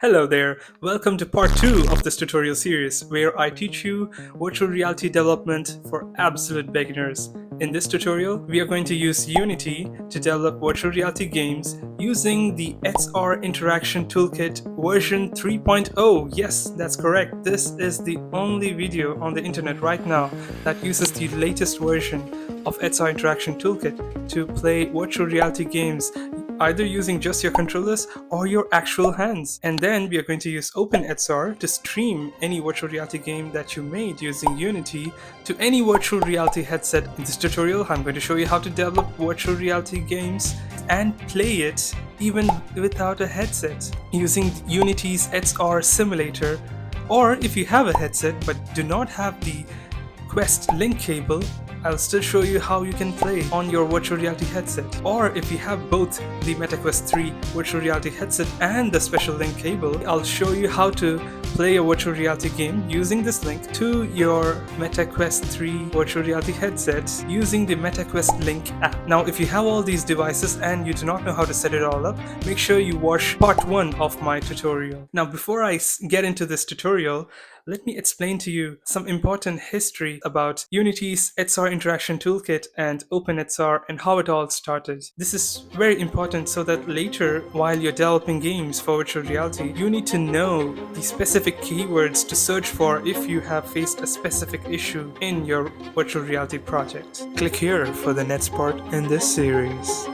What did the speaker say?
Hello there, welcome to part 2 of this tutorial series where I teach you virtual reality development for absolute beginners. In this tutorial, we are going to use Unity to develop virtual reality games using the XR Interaction Toolkit version 3.0. Yes, that's correct. This is the only video on the internet right now that uses the latest version of XR Interaction Toolkit to play virtual reality games either using just your controllers or your actual hands. And then we are going to use OpenXR to stream any virtual reality game that you made using Unity to any virtual reality headset. In this tutorial, I'm going to show you how to develop virtual reality games and play it even without a headset using Unity's XR simulator. Or if you have a headset but do not have the Quest link cable, I'll still show you how you can play on your virtual reality headset. Or if you have both the MetaQuest 3 virtual reality headset and the special link cable, I'll show you how to play a virtual reality game using this link to your MetaQuest 3 virtual reality headset using the MetaQuest Link app. Now, if you have all these devices and you do not know how to set it all up, make sure you watch part 1 of my tutorial. Now, before I get into this tutorial, let me explain to you some important history about Unity's XR Interaction Toolkit and OpenXR and how it all started. This is very important so that later, while you're developing games for virtual reality, you need to know the specific keywords to search for if you have faced a specific issue in your virtual reality project. Click here for the next part in this series.